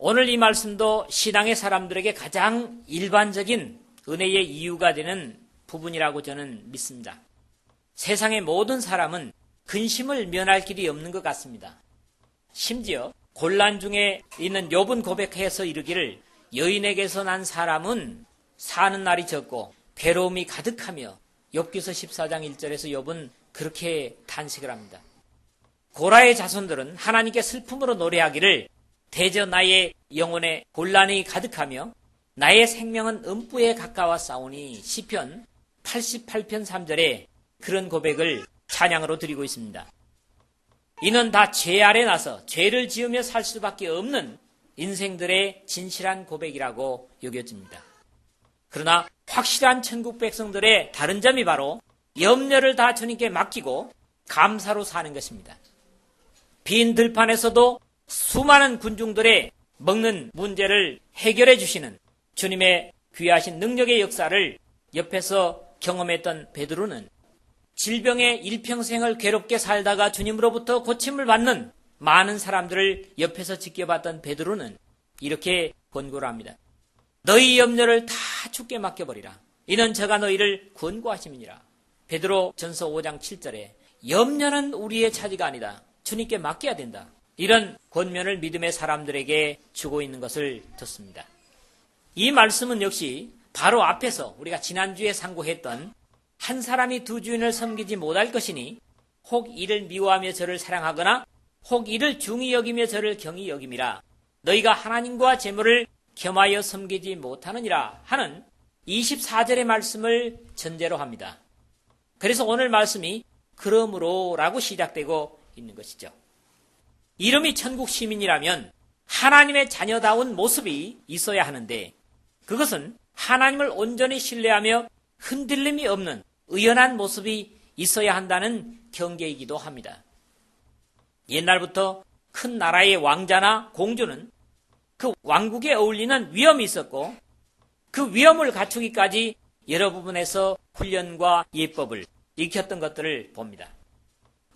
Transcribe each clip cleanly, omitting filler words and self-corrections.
오늘 이 말씀도 신앙의 사람들에게 가장 일반적인 은혜의 이유가 되는 부분이라고 저는 믿습니다. 세상의 모든 사람은 근심을 면할 길이 없는 것 같습니다. 심지어 곤란 중에 있는 욥은 고백해서 이르기를 여인에게서 난 사람은 사는 날이 적고 괴로움이 가득하며 욥기서 14장 1절에서 욥은 그렇게 탄식을 합니다. 고라의 자손들은 하나님께 슬픔으로 노래하기를 대저 나의 영혼에 곤란이 가득하며 나의 생명은 음부에 가까워 싸우니 시편 88편 3절에 그런 고백을 찬양으로 드리고 있습니다. 이는 다 죄 아래 나서 죄를 지으며 살 수밖에 없는 인생들의 진실한 고백이라고 여겨집니다. 그러나 확실한 천국 백성들의 다른 점이 바로 염려를 다 주님께 맡기고 감사로 사는 것입니다. 빈 들판에서도 수많은 군중들의 먹는 문제를 해결해 주시는 주님의 귀하신 능력의 역사를 옆에서 경험했던 베드로는 질병에 일평생을 괴롭게 살다가 주님으로부터 고침을 받는 많은 사람들을 옆에서 지켜봤던 베드로는 이렇게 권고를 합니다. 너희 염려를 다 주께 맡겨버리라. 이는 저가 너희를 권고하심이니라. 베드로 전서 5장 7절에 염려는 우리의 차지가 아니다. 주님께 맡겨야 된다. 이런 권면을 믿음의 사람들에게 주고 있는 것을 듣습니다. 이 말씀은 역시 바로 앞에서 우리가 지난주에 상고했던 한 사람이 두 주인을 섬기지 못할 것이니 혹 이를 미워하며 저를 사랑하거나 혹 이를 중히 여기며 저를 경히 여김이라. 너희가 하나님과 재물을 겸하여 섬기지 못하느니라 하는 24절의 말씀을 전제로 합니다. 그래서 오늘 말씀이 그러므로 라고 시작되고 있는 것이죠. 이름이 천국 시민이라면 하나님의 자녀다운 모습이 있어야 하는데 그것은 하나님을 온전히 신뢰하며 흔들림이 없는 의연한 모습이 있어야 한다는 경계이기도 합니다. 옛날부터 큰 나라의 왕자나 공주는 그 왕국에 어울리는 위엄이 있었고 그 위엄을 갖추기까지 여러 부분에서 훈련과 예법을 익혔던 것들을 봅니다.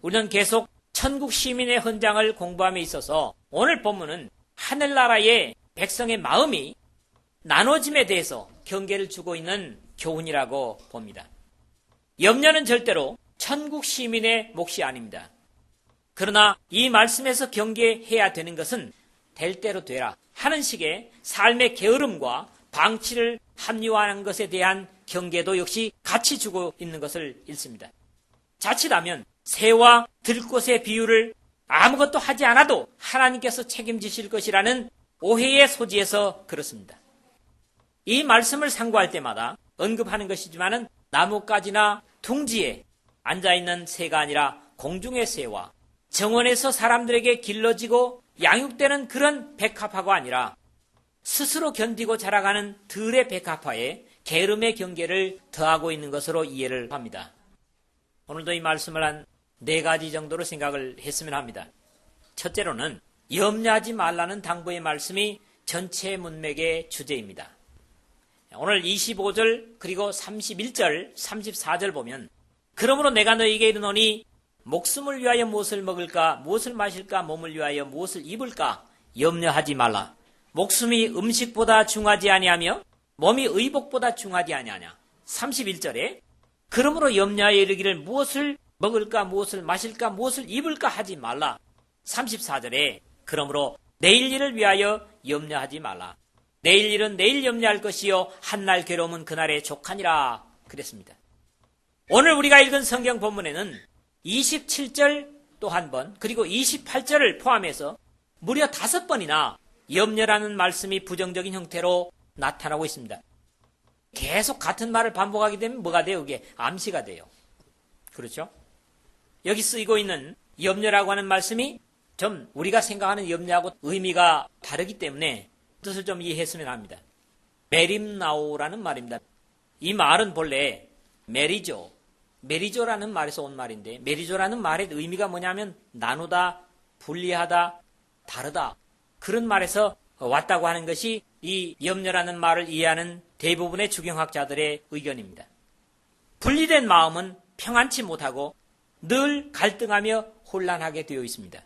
우리는 계속 천국 시민의 헌장을 공부함에 있어서 오늘 본문은 하늘나라의 백성의 마음이 나눠짐에 대해서 경계를 주고 있는 교훈이라고 봅니다. 염려는 절대로 천국 시민의 몫이 아닙니다. 그러나 이 말씀에서 경계해야 되는 것은 될 대로 되라 하는 식의 삶의 게으름과 방치를 합리화하는 것에 대한 경계도 역시 같이 주고 있는 것을 읽습니다. 자칫하면 새와 들꽃의 비유를 아무것도 하지 않아도 하나님께서 책임지실 것이라는 오해의 소지에서 그렇습니다. 이 말씀을 상고할 때마다 언급하는 것이지만은 나뭇가지나 둥지에 앉아있는 새가 아니라 공중의 새와 정원에서 사람들에게 길러지고 양육되는 그런 백합화가 아니라 스스로 견디고 자라가는 들의 백합화에 게으름의 경계를 더하고 있는 것으로 이해를 합니다. 오늘도 이 말씀을 한 4가지 정도로 생각을 했으면 합니다. 첫째로는 염려하지 말라는 당부의 말씀이 전체 문맥의 주제입니다. 오늘 25절 그리고 31절 34절 보면 그러므로 내가 너희에게 이르노니 목숨을 위하여 무엇을 먹을까 무엇을 마실까 몸을 위하여 무엇을 입을까 염려하지 말라. 목숨이 음식보다 중하지 아니하며 몸이 의복보다 중하지 아니하냐. 31절에 그러므로 염려하여 이르기를 무엇을 먹을까 무엇을 마실까 무엇을 입을까 하지 말라. 34절에 그러므로 내일 일을 위하여 염려하지 말라. 내일 일은 내일 염려할 것이요 한날 괴로움은 그날의 족하니라 그랬습니다. 오늘 우리가 읽은 성경 본문에는 27절 또 한 번 그리고 28절을 포함해서 무려 5번이나 염려라는 말씀이 부정적인 형태로 나타나고 있습니다. 계속 같은 말을 반복하게 되면 뭐가 돼요? 이게 암시가 돼요. 그렇죠? 여기 쓰이고 있는 염려라고 하는 말씀이 좀 우리가 생각하는 염려하고 의미가 다르기 때문에 뜻을 좀 이해했으면 합니다. 메림나오라는 말입니다. 이 말은 본래 메리조라는 말에서 온 말인데 메리조라는 말의 의미가 뭐냐면 나누다, 분리하다, 다르다 그런 말에서 왔다고 하는 것이 이 염려라는 말을 이해하는 대부분의 주경학자들의 의견입니다. 분리된 마음은 평안치 못하고 늘 갈등하며 혼란하게 되어 있습니다.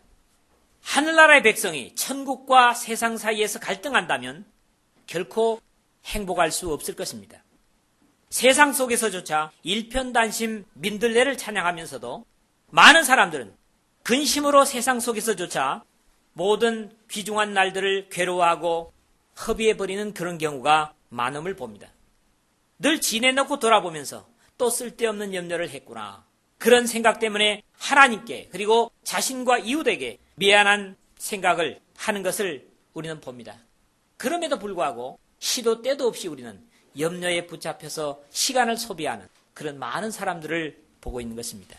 하늘나라의 백성이 천국과 세상 사이에서 갈등한다면 결코 행복할 수 없을 것입니다. 세상 속에서조차 일편단심 민들레를 찬양하면서도 많은 사람들은 근심으로 세상 속에서조차 모든 귀중한 날들을 괴로워하고 허비해버리는 그런 경우가 많음을 봅니다. 늘 지내놓고 돌아보면서 또 쓸데없는 염려를 했구나. 그런 생각 때문에 하나님께 그리고 자신과 이웃에게 미안한 생각을 하는 것을 우리는 봅니다. 그럼에도 불구하고 시도 때도 없이 우리는 염려에 붙잡혀서 시간을 소비하는 그런 많은 사람들을 보고 있는 것입니다.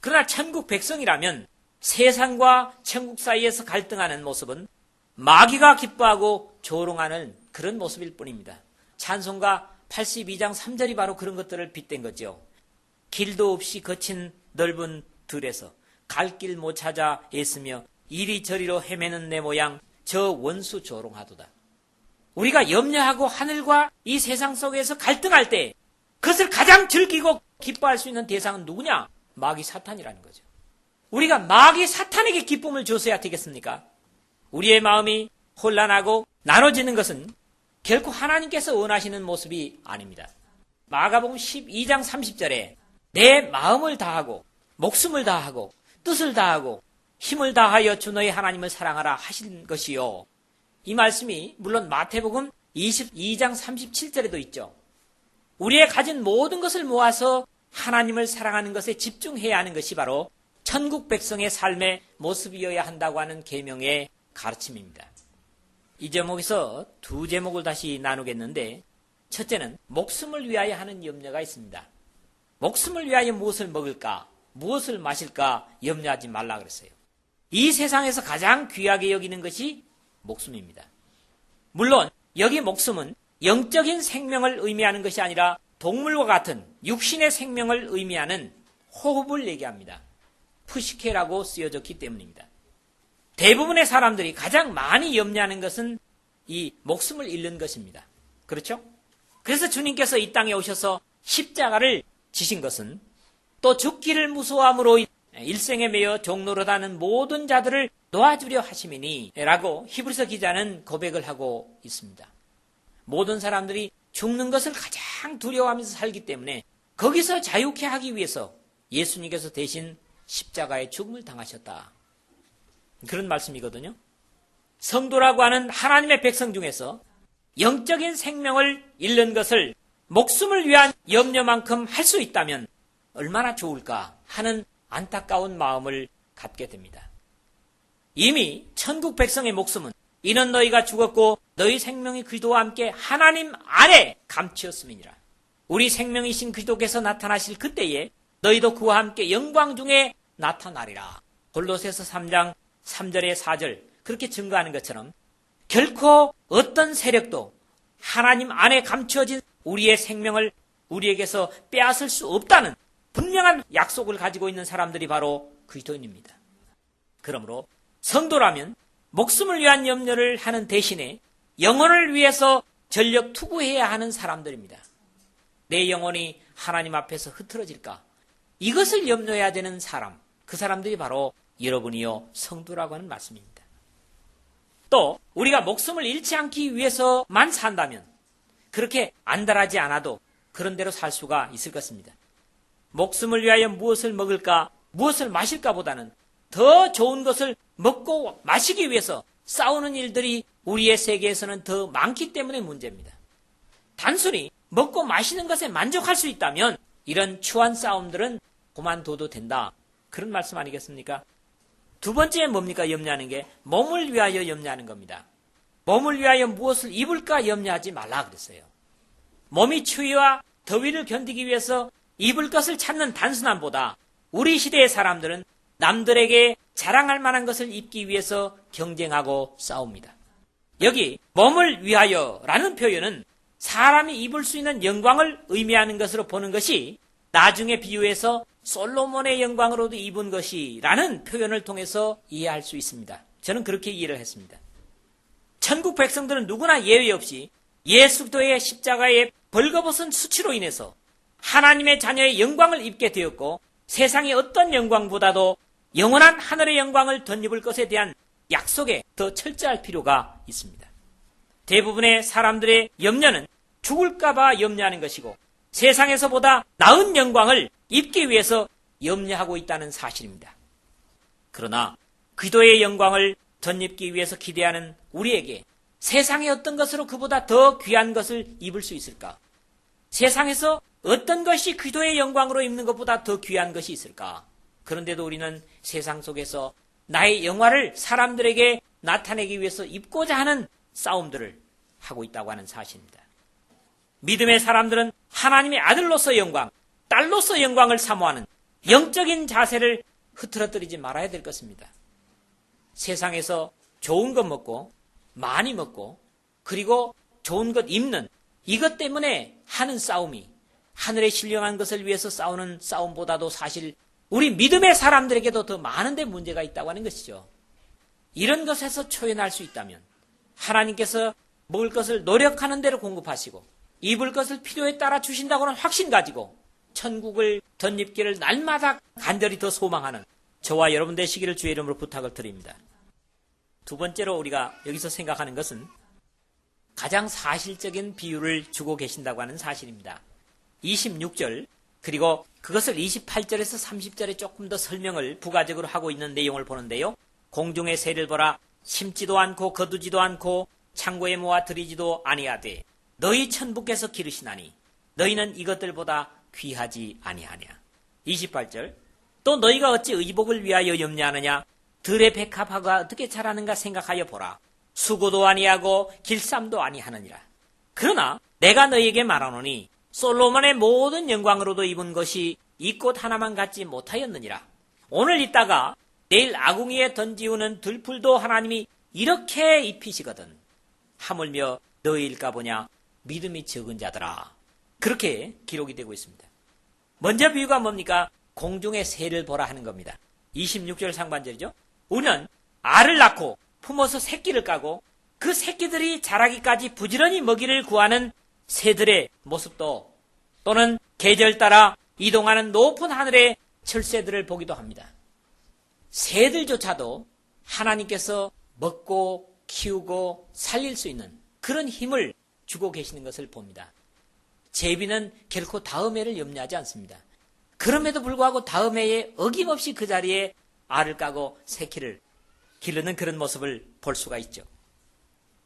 그러나 천국 백성이라면 세상과 천국 사이에서 갈등하는 모습은 마귀가 기뻐하고 조롱하는 그런 모습일 뿐입니다. 찬송가 82장 3절이 바로 그런 것들을 빗댄 거죠. 길도 없이 거친 넓은 들에서 갈 길 못 찾아 애쓰며 이리저리로 헤매는 내 모양 저 원수 조롱하도다. 우리가 염려하고 하늘과 이 세상 속에서 갈등할 때 그것을 가장 즐기고 기뻐할 수 있는 대상은 누구냐? 마귀 사탄이라는 거죠. 우리가 마귀 사탄에게 기쁨을 줬어야 되겠습니까? 우리의 마음이 혼란하고 나눠지는 것은 결코 하나님께서 원하시는 모습이 아닙니다. 마가복음 12장 30절에 내 마음을 다하고 목숨을 다하고 뜻을 다하고 힘을 다하여 주 너의 하나님을 사랑하라 하신 것이요. 이 말씀이 물론 마태복음 22장 37절에도 있죠. 우리의 가진 모든 것을 모아서 하나님을 사랑하는 것에 집중해야 하는 것이 바로 천국 백성의 삶의 모습이어야 한다고 하는 계명의 가르침입니다. 이 제목에서 두 제목을 다시 나누겠는데, 첫째는 목숨을 위하여 하는 염려가 있습니다. 목숨을 위하여 무엇을 먹을까, 무엇을 마실까 염려하지 말라 그랬어요. 이 세상에서 가장 귀하게 여기는 것이 목숨입니다. 물론 여기 목숨은 영적인 생명을 의미하는 것이 아니라 동물과 같은 육신의 생명을 의미하는 호흡을 얘기합니다. 푸시케라고 쓰여졌기 때문입니다. 대부분의 사람들이 가장 많이 염려하는 것은 이 목숨을 잃는 것입니다. 그렇죠? 그래서 주님께서 이 땅에 오셔서 십자가를 지신 것은 또 죽기를 무서워함으로 일생에 매여 종노릇하는 모든 자들을 놓아주려 하심이니 라고 히브리서 기자는 고백을 하고 있습니다. 모든 사람들이 죽는 것을 가장 두려워하면서 살기 때문에 거기서 자유케 하기 위해서 예수님께서 대신 십자가의 죽음을 당하셨다. 그런 말씀이거든요. 성도라고 하는 하나님의 백성 중에서 영적인 생명을 잃는 것을 목숨을 위한 염려만큼 할 수 있다면 얼마나 좋을까 하는 안타까운 마음을 갖게 됩니다. 이미 천국 백성의 목숨은 이는 너희가 죽었고 너희 생명이 그리스도와 함께 하나님 안에 감추었음이니라. 우리 생명이신 그리스도께서 나타나실 그때에 너희도 그와 함께 영광 중에 나타나리라. 골로새서 3장 3절에 4절 그렇게 증거하는 것처럼 결코 어떤 세력도 하나님 안에 감추어진 우리의 생명을 우리에게서 빼앗을 수 없다는 분명한 약속을 가지고 있는 사람들이 바로 그리스도인입니다. 그러므로 성도라면 목숨을 위한 염려를 하는 대신에 영혼을 위해서 전력 투구해야 하는 사람들입니다. 내 영혼이 하나님 앞에서 흐트러질까? 이것을 염려해야 되는 사람, 그 사람들이 바로 여러분이요 성도라고 하는 말씀입니다. 또 우리가 목숨을 잃지 않기 위해서만 산다면 그렇게 안달하지 않아도 그런 대로 살 수가 있을 것입니다. 목숨을 위하여 무엇을 먹을까, 무엇을 마실까 보다는 더 좋은 것을 먹고 마시기 위해서 싸우는 일들이 우리의 세계에서는 더 많기 때문에 문제입니다. 단순히 먹고 마시는 것에 만족할 수 있다면 이런 추한 싸움들은 그만둬도 된다. 그런 말씀 아니겠습니까? 두 번째 뭡니까? 염려하는 게 몸을 위하여 염려하는 겁니다. 몸을 위하여 무엇을 입을까 염려하지 말라 그랬어요. 몸이 추위와 더위를 견디기 위해서 입을 것을 찾는 단순함보다 우리 시대의 사람들은 남들에게 자랑할 만한 것을 입기 위해서 경쟁하고 싸웁니다. 여기 몸을 위하여라는 표현은 사람이 입을 수 있는 영광을 의미하는 것으로 보는 것이 나중에 비유해서 솔로몬의 영광으로도 입은 것이라는 표현을 통해서 이해할 수 있습니다. 저는 그렇게 이해를 했습니다. 천국 백성들은 누구나 예외 없이 예수 그리스도의 십자가의 벌거벗은 수치로 인해서 하나님의 자녀의 영광을 입게 되었고 세상의 어떤 영광보다도 영원한 하늘의 영광을 덧입을 것에 대한 약속에 더 철저할 필요가 있습니다. 대부분의 사람들의 염려는 죽을까봐 염려하는 것이고 세상에서보다 나은 영광을 입기 위해서 염려하고 있다는 사실입니다. 그러나 기도의 영광을 덧입기 위해서 기대하는 우리에게 세상의 어떤 것으로 그보다 더 귀한 것을 입을 수 있을까? 세상에서 어떤 것이 기도의 영광으로 입는 것보다 더 귀한 것이 있을까? 그런데도 우리는 세상 속에서 나의 영화를 사람들에게 나타내기 위해서 입고자 하는 싸움들을 하고 있다고 하는 사실입니다. 믿음의 사람들은 하나님의 아들로서 영광, 딸로서 영광을 사모하는 영적인 자세를 흐트러뜨리지 말아야 될 것입니다. 세상에서 좋은 것 먹고 많이 먹고 그리고 좋은 것 입는 이것 때문에 하는 싸움이 하늘의 신령한 것을 위해서 싸우는 싸움보다도 사실 우리 믿음의 사람들에게도 더 많은 데 문제가 있다고 하는 것이죠. 이런 것에서 초연할 수 있다면 하나님께서 먹을 것을 노력하는 대로 공급하시고 입을 것을 필요에 따라 주신다고는 확신 가지고 천국을 덧입기를 날마다 간절히 더 소망하는 저와 여러분 되시기를 주의 이름으로 부탁을 드립니다. 두 번째로 우리가 여기서 생각하는 것은 가장 사실적인 비유를 주고 계신다고 하는 사실입니다. 26절 그리고 그것을 28절에서 30절에 조금 더 설명을 부가적으로 하고 있는 내용을 보는데요. 공중의 새를 보라 심지도 않고 거두지도 않고 창고에 모아 들이지도 아니하되 너희 천부께서 기르시나니 너희는 이것들보다 귀하지 아니하냐. 28절 또 너희가 어찌 의복을 위하여 염려하느냐. 들의 백합화가 어떻게 자라는가 생각하여 보라. 수고도 아니하고 길쌈도 아니하느니라. 그러나 내가 너희에게 말하노니 솔로몬의 모든 영광으로도 입은 것이 이 꽃 하나만 갖지 못하였느니라. 오늘 있다가 내일 아궁이에 던지우는 들풀도 하나님이 이렇게 입히시거든. 하물며 너희일까 보냐 믿음이 적은 자들아. 그렇게 기록이 되고 있습니다. 먼저 비유가 뭡니까? 공중의 새를 보라 하는 겁니다. 26절 상반절이죠. 우리는 알을 낳고 품어서 새끼를 까고 그 새끼들이 자라기까지 부지런히 먹이를 구하는 새들의 모습도 또는 계절 따라 이동하는 높은 하늘의 철새들을 보기도 합니다. 새들조차도 하나님께서 먹고 키우고 살릴 수 있는 그런 힘을 주고 계시는 것을 봅니다. 제비는 결코 다음 해를 염려하지 않습니다. 그럼에도 불구하고 다음 해에 어김없이 그 자리에 알을 까고 새끼를 기르는 그런 모습을 볼 수가 있죠.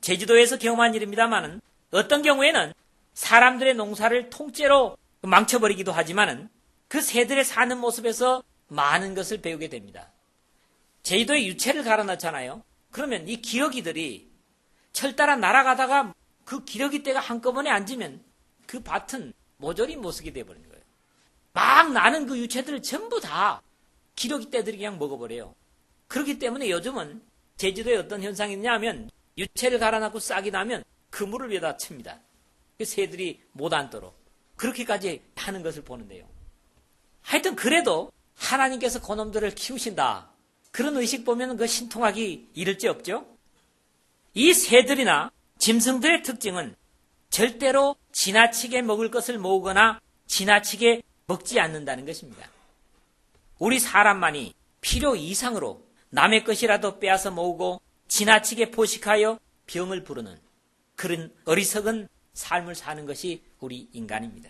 제주도에서 경험한 일입니다만은 어떤 경우에는 사람들의 농사를 통째로 망쳐버리기도 하지만은 그 새들의 사는 모습에서 많은 것을 배우게 됩니다. 제주도에 유채를 갈아 넣잖아요. 그러면 이 기러기들이 철 따라 날아가다가 그 기러기 떼가 한꺼번에 앉으면 그 밭은 모조리 못 쓰게 돼버리는 거예요. 막 나는 그 유채들을 전부 다 기러기 떼들이 그냥 먹어버려요. 그렇기 때문에 요즘은 제주도에 어떤 현상이 있냐 하면 유채를 갈아놨고 싹이 나면 그물을 위에다 칩니다. 새들이 못 앉도록 그렇게까지 하는 것을 보는데요. 하여튼 그래도 하나님께서 그놈들을 키우신다. 그런 의식 보면 그 신통하기 이를 데 없죠. 이 새들이나 짐승들의 특징은 절대로 지나치게 먹을 것을 모으거나 지나치게 먹지 않는다는 것입니다. 우리 사람만이 필요 이상으로 남의 것이라도 빼앗아 모으고 지나치게 포식하여 병을 부르는 그런 어리석은 삶을 사는 것이 우리 인간입니다.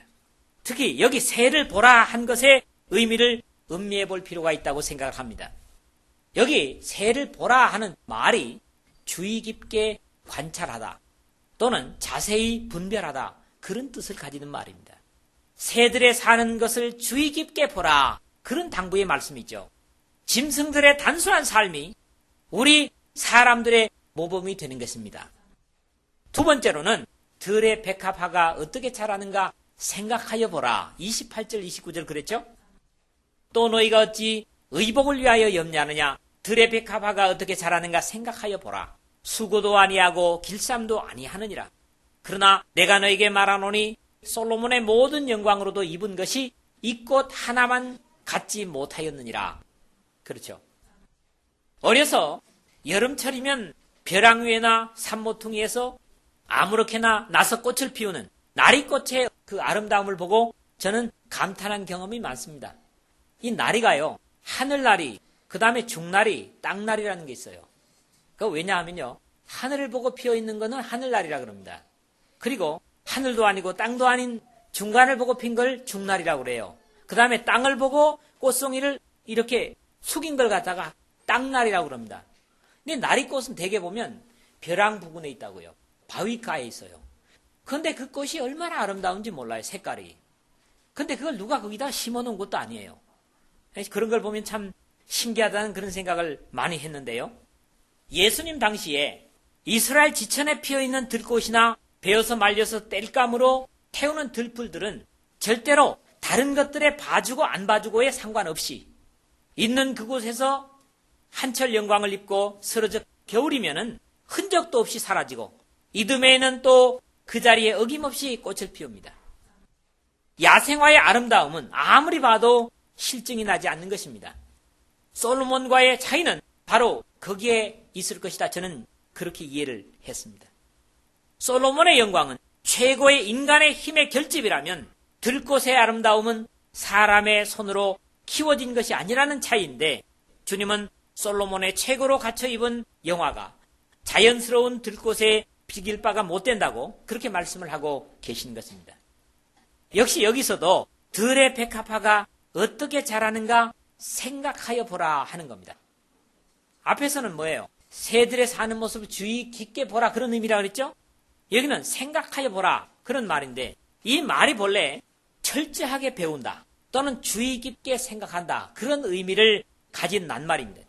특히 여기 새를 보라 한 것의 의미를 음미해 볼 필요가 있다고 생각을 합니다. 여기 새를 보라 하는 말이 주의 깊게 관찰하다 또는 자세히 분별하다 그런 뜻을 가지는 말입니다. 새들의 사는 것을 주의 깊게 보라 그런 당부의 말씀이죠. 짐승들의 단순한 삶이 우리 사람들의 모범이 되는 것입니다. 두 번째로는 들의 백합화가 어떻게 자라는가 생각하여 보라. 28절 29절 그랬죠? 또 너희가 어찌 의복을 위하여 염려하느냐. 들의 백합화가 어떻게 자라는가 생각하여 보라. 수고도 아니하고 길쌈도 아니하느니라. 그러나 내가 너에게 말하노니 솔로몬의 모든 영광으로도 입은 것이 이 꽃 하나만 갖지 못하였느니라. 그렇죠. 어려서 여름철이면 벼랑 위에나 산모퉁이에서 아무렇게나 나서 꽃을 피우는 나리꽃의 그 아름다움을 보고 저는 감탄한 경험이 많습니다. 이 나리가요, 하늘나리, 그 다음에 중나리, 땅나리라는 게 있어요. 그 왜냐하면요, 하늘을 보고 피어 있는 거는 하늘나리라 그럽니다. 그리고 하늘도 아니고 땅도 아닌 중간을 보고 핀 걸 중나리라고 그래요. 그 다음에 땅을 보고 꽃송이를 이렇게 숙인 걸 갖다가 땅나리라고 그럽니다. 근데 나리꽃은 대개 보면 벼랑 부근에 있다고요. 바위가에 있어요. 그런데 그 꽃이 얼마나 아름다운지 몰라요, 색깔이. 근데 그걸 누가 거기다 심어놓은 것도 아니에요. 그런 걸 보면 참 신기하다는 그런 생각을 많이 했는데요. 예수님 당시에 이스라엘 지천에 피어있는 들꽃이나 베어서 말려서 땔감으로 태우는 들풀들은 절대로 다른 것들에 봐주고 안 봐주고에 상관없이 있는 그곳에서 한철 영광을 입고 쓰러져 겨울이면은 흔적도 없이 사라지고 이듬해에는 또 그 자리에 어김없이 꽃을 피웁니다. 야생화의 아름다움은 아무리 봐도 실증이 나지 않는 것입니다. 솔로몬과의 차이는 바로 거기에 있을 것이다. 저는 그렇게 이해를 했습니다. 솔로몬의 영광은 최고의 인간의 힘의 결집이라면 들꽃의 아름다움은 사람의 손으로 키워진 것이 아니라는 차이인데, 주님은 솔로몬의 최고로 갖춰 입은 영화가 자연스러운 들꽃에 비길 바가 못 된다고 그렇게 말씀을 하고 계신 것입니다. 역시 여기서도 들의 백합화가 어떻게 자라는가 생각하여 보라 하는 겁니다. 앞에서는 뭐예요? 새들의 사는 모습을 주의 깊게 보라, 그런 의미라 그랬죠? 여기는 생각하여 보라, 그런 말인데, 이 말이 본래 철저하게 배운다 또는 주의 깊게 생각한다, 그런 의미를 가진 낱말입니다.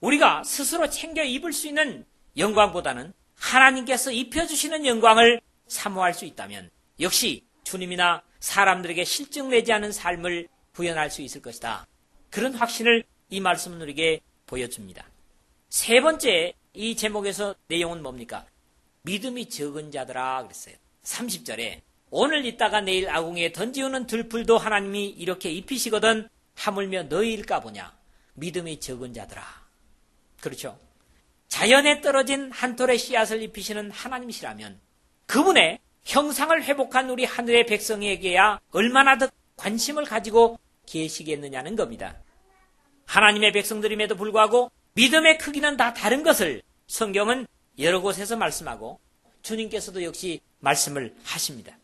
우리가 스스로 챙겨 입을 수 있는 영광보다는 하나님께서 입혀주시는 영광을 사모할 수 있다면 역시 주님이나 사람들에게 실증내지 않은 삶을 구현할 수 있을 것이다. 그런 확신을 이 말씀은 우리에게 보여줍니다. 세 번째, 이 제목에서 내용은 뭡니까? 믿음이 적은 자들아 그랬어요. 30절에 오늘 있다가 내일 아궁이에 던지우는 들풀도 하나님이 이렇게 입히시거든 하물며 너희일까 보냐. 믿음이 적은 자들아. 그렇죠. 자연에 떨어진 한 톨의 씨앗을 입히시는 하나님이시라면 그분의 형상을 회복한 우리 하늘의 백성에게야 얼마나 더 관심을 가지고 계시겠느냐는 겁니다. 하나님의 백성들임에도 불구하고 믿음의 크기는 다 다른 것을 성경은 여러 곳에서 말씀하고 주님께서도 역시 말씀을 하십니다.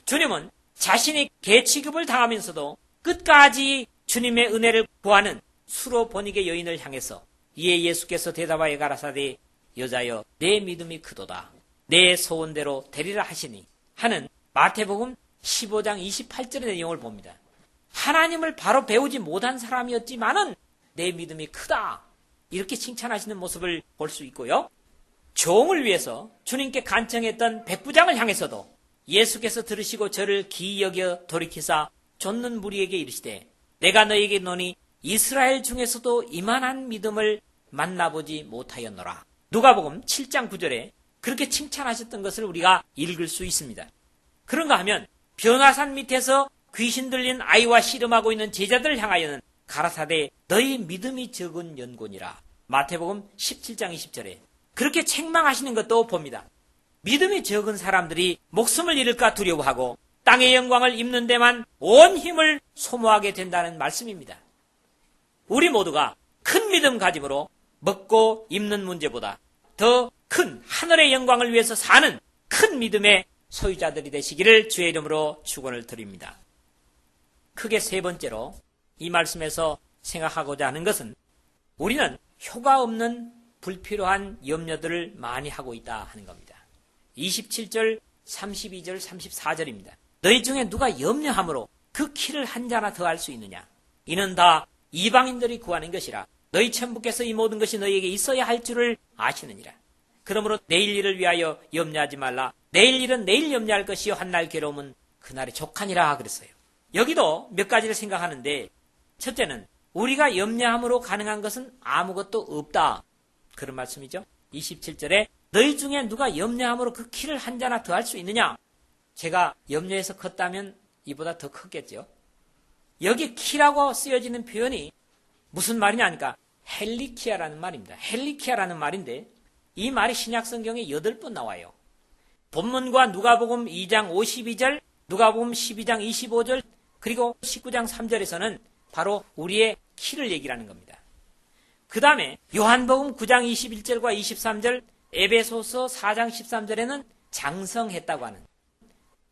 주님은 자신이 개 취급을 당하면서도 끝까지 주님의 은혜를 구하는 수로보니게 여인을 향해서 이에 예수께서 대답하여 가라사대 여자여 내 믿음이 크도다 내 소원대로 되리라 하시니 하는 마태복음 15장 28절의 내용을 봅니다. 하나님을 바로 배우지 못한 사람이었지만은 내 믿음이 크다 이렇게 칭찬하시는 모습을 볼 수 있고요. 종을 위해서 주님께 간청했던 백부장을 향해서도 예수께서 들으시고 저를 기이 여겨 돌이키사 좇는 무리에게 이르시되 내가 너에게 노니 이스라엘 중에서도 이만한 믿음을 만나보지 못하였노라. 누가복음 7장 9절에 그렇게 칭찬하셨던 것을 우리가 읽을 수 있습니다. 그런가 하면 변화산 밑에서 귀신 들린 아이와 씨름하고 있는 제자들을 향하여는 가라사대 너희 믿음이 적은 연곤이라. 마태복음 17장 20절에 그렇게 책망하시는 것도 봅니다. 믿음이 적은 사람들이 목숨을 잃을까 두려워하고 땅의 영광을 입는 데만 온 힘을 소모하게 된다는 말씀입니다. 우리 모두가 큰 믿음 가짐으로 먹고 입는 문제보다 더 큰 하늘의 영광을 위해서 사는 큰 믿음의 소유자들이 되시기를 주의 이름으로 축원을 드립니다. 크게 세 번째로 이 말씀에서 생각하고자 하는 것은 우리는 효과 없는 불필요한 염려들을 많이 하고 있다 하는 겁니다. 27절, 32절, 34절입니다. 너희 중에 누가 염려함으로 그 키를 한 자나 더할 수 있느냐? 이는 다 이방인들이 구하는 것이라 너희 천부께서 이 모든 것이 너희에게 있어야 할 줄을 아시느니라. 그러므로 내일 일을 위하여 염려하지 말라. 내일 일은 내일 염려할 것이요 한날 괴로움은 그날의 족하니라 그랬어요. 여기도 몇 가지를 생각하는데 첫째는 우리가 염려함으로 가능한 것은 아무것도 없다. 그런 말씀이죠. 27절에 너희 중에 누가 염려함으로 그 키를 한 자나 더할 수 있느냐? 제가 염려해서 컸다면 이보다 더 컸겠죠. 여기 키라고 쓰여지는 표현이 무슨 말이냐 하니까 헬리키아라는 말입니다. 헬리키아라는 말인데 이 말이 신약성경에 8번 나와요. 본문과 누가복음 2장 52절, 누가복음 12장 25절, 그리고 19장 3절에서는 바로 우리의 키를 얘기하는 겁니다. 그 다음에 요한복음 9장 21절과 23절, 에베소서 4장 13절에는 장성했다고 하는,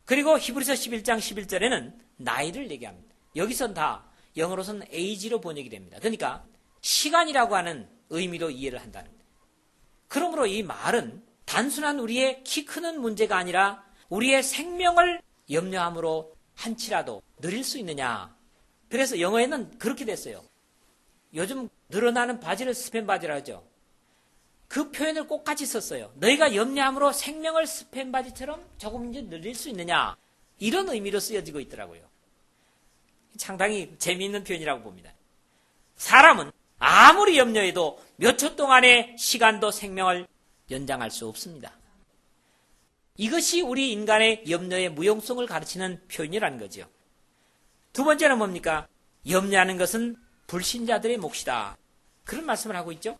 그리고 히브리서 11장 11절에는 나이를 얘기합니다. 여기선 다 영어로서는 age로 번역이 됩니다. 그러니까 시간이라고 하는 의미로 이해를 한다는 거예요. 그러므로 이 말은 단순한 우리의 키 크는 문제가 아니라 우리의 생명을 염려함으로 한치라도 늘릴 수 있느냐. 그래서 영어에는 그렇게 됐어요. 요즘 늘어나는 바지를 스팸 바지라 하죠. 그 표현을 꼭 같이 썼어요. 너희가 염려함으로 생명을 스팸 바지처럼 조금 이제 늘릴 수 있느냐. 이런 의미로 쓰여지고 있더라고요. 상당히 재미있는 표현이라고 봅니다. 사람은 아무리 염려해도 몇 초 동안의 시간도 생명을 연장할 수 없습니다. 이것이 우리 인간의 염려의 무용성을 가르치는 표현이라는 거죠. 두 번째는 뭡니까? 염려하는 것은 불신자들의 몫이다. 그런 말씀을 하고 있죠.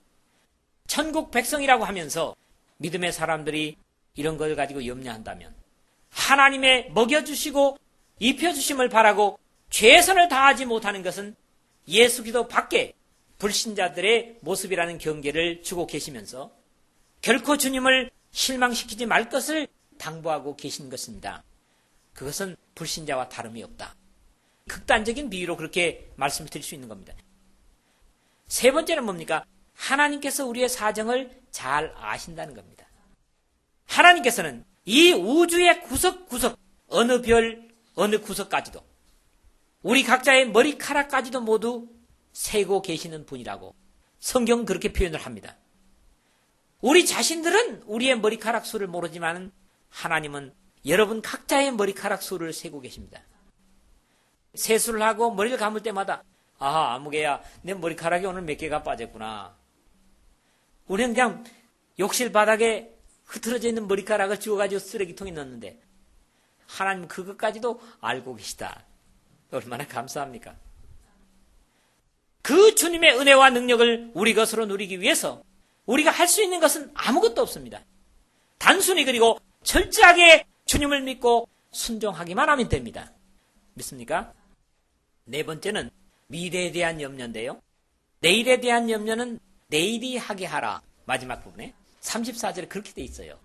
천국 백성이라고 하면서 믿음의 사람들이 이런 걸 가지고 염려한다면 하나님의 먹여주시고 입혀주심을 바라고 최선을 다하지 못하는 것은 예수 그리스도 밖에 불신자들의 모습이라는 경계를 주고 계시면서 결코 주님을 실망시키지 말 것을 당부하고 계신 것입니다. 그것은 불신자와 다름이 없다. 극단적인 비유로 그렇게 말씀을 드릴 수 있는 겁니다. 세 번째는 뭡니까? 하나님께서 우리의 사정을 잘 아신다는 겁니다. 하나님께서는 이 우주의 구석구석, 어느 별, 어느 구석까지도 우리 각자의 머리카락까지도 모두 세고 계시는 분이라고 성경은 그렇게 표현을 합니다. 우리 자신들은 우리의 머리카락 수를 모르지만 하나님은 여러분 각자의 머리카락 수를 세고 계십니다. 세수를 하고 머리를 감을 때마다 아무개야 내 머리카락이 오늘 몇 개가 빠졌구나. 우리는 그냥 욕실 바닥에 흐트러져 있는 머리카락을 주워가지고 쓰레기통에 넣었는데 하나님은 그것까지도 알고 계시다. 얼마나 감사합니까? 그 주님의 은혜와 능력을 우리 것으로 누리기 위해서 우리가 할 수 있는 것은 아무것도 없습니다. 단순히 그리고 철저하게 주님을 믿고 순종하기만 하면 됩니다. 믿습니까? 네 번째는 미래에 대한 염려인데요. 내일에 대한 염려는 내일이 하게 하라. 마지막 부분에 34절에 그렇게 돼 있어요.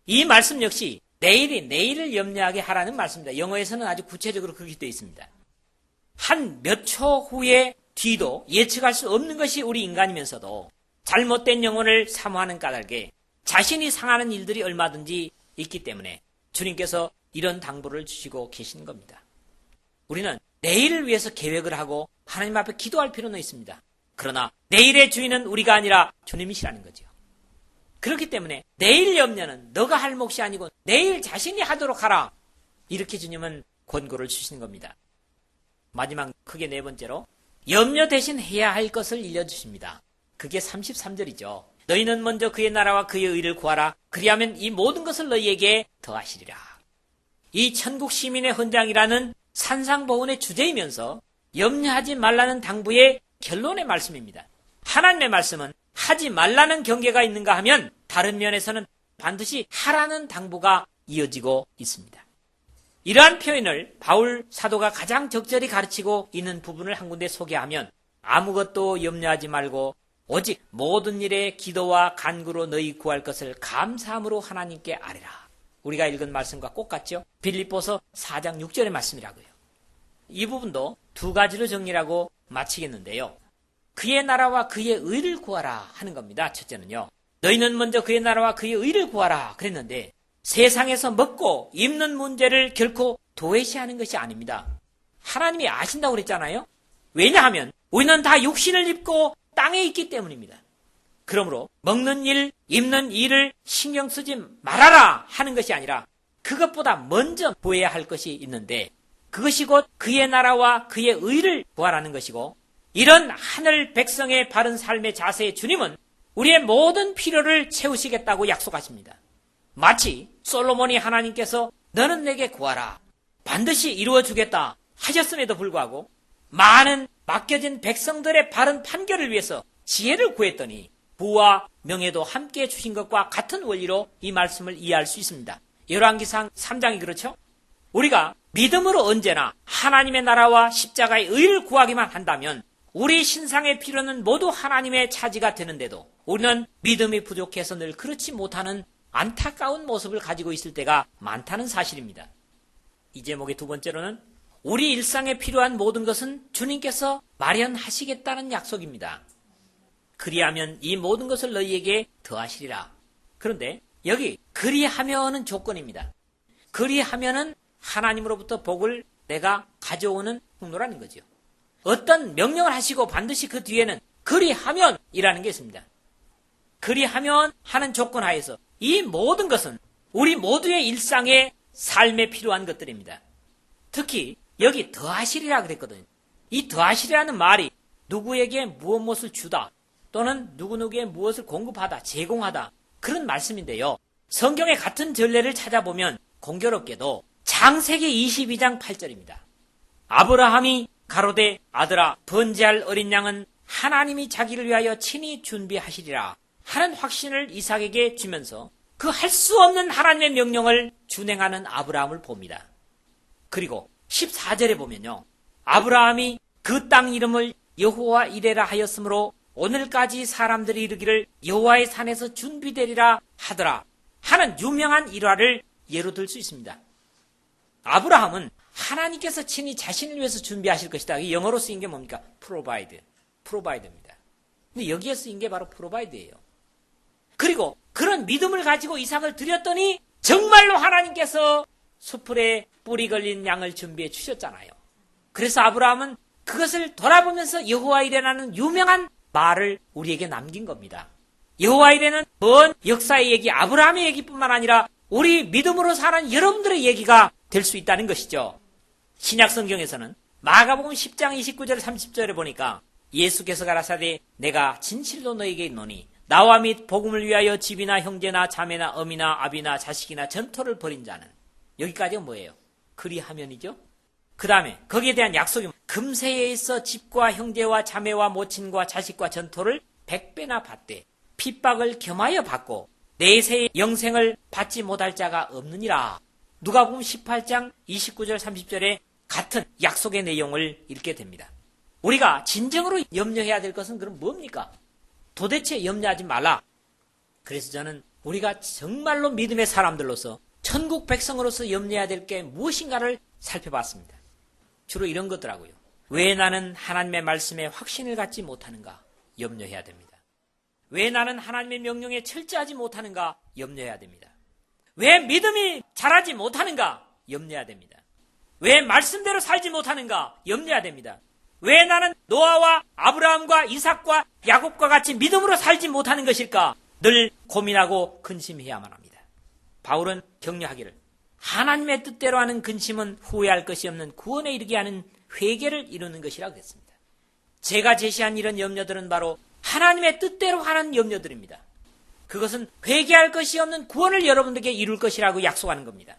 이 말씀 역시 내일을 염려하게 하라는 말씀입니다. 영어에서는 아주 구체적으로 그렇게 돼 있습니다. 한 몇 초 후의 뒤도 예측할 수 없는 것이 우리 인간이면서도 잘못된 영혼을 사모하는 까닭에 자신이 상하는 일들이 얼마든지 있기 때문에 주님께서 이런 당부를 주시고 계시는 겁니다. 우리는 내일을 위해서 계획을 하고 하나님 앞에 기도할 필요는 있습니다. 그러나 내일의 주인은 우리가 아니라 주님이시라는 거죠. 그렇기 때문에 내일 염려는 너가 할 몫이 아니고 내일 자신이 하도록 하라. 이렇게 주님은 권고를 주시는 겁니다. 마지막 크게 네 번째로 염려 대신 해야 할 것을 일러주십니다. 그게 33절이죠. 너희는 먼저 그의 나라와 그의 의를 구하라. 그리하면 이 모든 것을 너희에게 더하시리라. 이 천국 시민의 헌장이라는 산상보훈의 주제이면서 염려하지 말라는 당부의 결론의 말씀입니다. 하나님의 말씀은 하지 말라는 경계가 있는가 하면 다른 면에서는 반드시 하라는 당부가 이어지고 있습니다. 이러한 표현을 바울 사도가 가장 적절히 가르치고 있는 부분을 한 군데 소개하면 아무것도 염려하지 말고 오직 모든 일에 기도와 간구로 너희 구할 것을 감사함으로 하나님께 아뢰라. 우리가 읽은 말씀과 똑같죠? 빌립보서 4장 6절의 말씀이라고요. 이 부분도 두 가지로 정리하고 마치겠는데요. 그의 나라와 그의 의를 구하라 하는 겁니다. 첫째는요. 너희는 먼저 그의 나라와 그의 의를 구하라 그랬는데 세상에서 먹고 입는 문제를 결코 도외시하는 것이 아닙니다. 하나님이 아신다고 그랬잖아요. 왜냐하면 우리는 다 육신을 입고 땅에 있기 때문입니다. 그러므로 먹는 일, 입는 일을 신경 쓰지 말아라 하는 것이 아니라 그것보다 먼저 구해야 할 것이 있는데 그것이 곧 그의 나라와 그의 의를 구하라는 것이고 이런 하늘 백성의 바른 삶의 자세의 주님은 우리의 모든 필요를 채우시겠다고 약속하십니다. 마치 솔로몬이 하나님께서 너는 내게 구하라 반드시 이루어주겠다 하셨음에도 불구하고 많은 맡겨진 백성들의 바른 판결을 위해서 지혜를 구했더니 부와 명예도 함께 주신 것과 같은 원리로 이 말씀을 이해할 수 있습니다. 열왕기상 3장이 그렇죠? 우리가 믿음으로 언제나 하나님의 나라와 십자가의 의를 구하기만 한다면 우리 신상의 필요는 모두 하나님의 차지가 되는데도 우리는 믿음이 부족해서 늘 그렇지 못하는 안타까운 모습을 가지고 있을 때가 많다는 사실입니다. 이 제목의 두 번째로는 우리 일상에 필요한 모든 것은 주님께서 마련하시겠다는 약속입니다. 그리하면 이 모든 것을 너희에게 더하시리라. 그런데 여기 그리하면은 조건입니다. 그리하면은 하나님으로부터 복을 내가 가져오는 통로라는 거죠. 어떤 명령을 하시고 반드시 그 뒤에는 그리하면이라는 게 있습니다. 그리하면 하는 조건 하에서 이 모든 것은 우리 모두의 일상의 삶에 필요한 것들입니다. 특히 여기 더하시리라 그랬거든요. 이 더하시리라는 말이 누구에게 무엇을 주다 또는 누구누구에 무엇을 공급하다, 제공하다 그런 말씀인데요. 성경의 같은 전례를 찾아보면 공교롭게도 창세기 22장 8절입니다. 아브라함이 가로되 아들아 번제할 어린 양은 하나님이 자기를 위하여 친히 준비하시리라 하는 확신을 이삭에게 주면서 그 할 수 없는 하나님의 명령을 준행하는 아브라함을 봅니다. 그리고 14절에 보면요. 아브라함이 그 땅 이름을 여호와 이레라 하였으므로 오늘까지 사람들이 이르기를 여호와의 산에서 준비되리라 하더라 하는 유명한 일화를 예로 들 수 있습니다. 아브라함은 하나님께서 친히 자신을 위해서 준비하실 것이다. 이 영어로 쓰인 게 뭡니까? provide입니다. 근데 여기에 쓰인 게 바로 provide예요. 그리고 그런 믿음을 가지고 이삭을 드렸더니 정말로 하나님께서 수풀에 뿌리 걸린 양을 준비해 주셨잖아요. 그래서 아브라함은 그것을 돌아보면서 여호와 이레라는 유명한 말을 우리에게 남긴 겁니다. 여호와 이레는 먼 역사의 얘기, 아브라함의 얘기뿐만 아니라 우리 믿음으로 사는 여러분들의 얘기가 될 수 있다는 것이죠. 신약 성경에서는 마가복음 10장 29절 30절에 보니까 예수께서 가라사대 내가 진실로 너에게 있노니 나와 및 복음을 위하여 집이나 형제나 자매나 어미나 아비나 자식이나 전토를 벌인 자는 여기까지가 뭐예요? 그리하면이죠. 그 다음에 거기에 대한 약속이 금세에 있어 집과 형제와 자매와 모친과 자식과 전토를 100배나 받되 핍박을 겸하여 받고 내세의 영생을 받지 못할 자가 없느니라. 누가복음 18장 29절 30절에 같은 약속의 내용을 읽게 됩니다. 우리가 진정으로 염려해야 될 것은 그럼 뭡니까? 도대체 염려하지 말라. 그래서 저는 우리가 정말로 믿음의 사람들로서 천국 백성으로서 염려해야 될 게 무엇인가를 살펴봤습니다. 주로 이런 것더라고요. 왜 나는 하나님의 말씀에 확신을 갖지 못하는가? 염려해야 됩니다. 왜 나는 하나님의 명령에 철저하지 못하는가? 염려해야 됩니다. 왜 믿음이 자라지 못하는가? 염려해야 됩니다. 왜 말씀대로 살지 못하는가? 염려해야 됩니다. 왜 나는 노아와 아브라함과 이삭과 야곱과 같이 믿음으로 살지 못하는 것일까? 늘 고민하고 근심해야만 합니다. 바울은 격려하기를 하나님의 뜻대로 하는 근심은 후회할 것이 없는 구원에 이르게 하는 회개를 이루는 것이라고 했습니다. 제가 제시한 이런 염려들은 바로 하나님의 뜻대로 하는 염려들입니다. 그것은 회개할 것이 없는 구원을 여러분들에게 이룰 것이라고 약속하는 겁니다.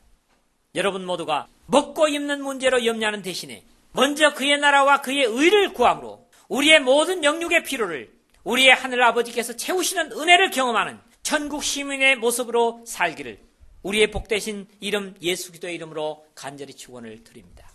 여러분 모두가 먹고 입는 문제로 염려하는 대신에 먼저 그의 나라와 그의 의를 구함으로 우리의 모든 영육의 필요를 우리의 하늘 아버지께서 채우시는 은혜를 경험하는 천국 시민의 모습으로 살기를 우리의 복되신 이름 예수 그리스도의 이름으로 간절히 축원을 드립니다.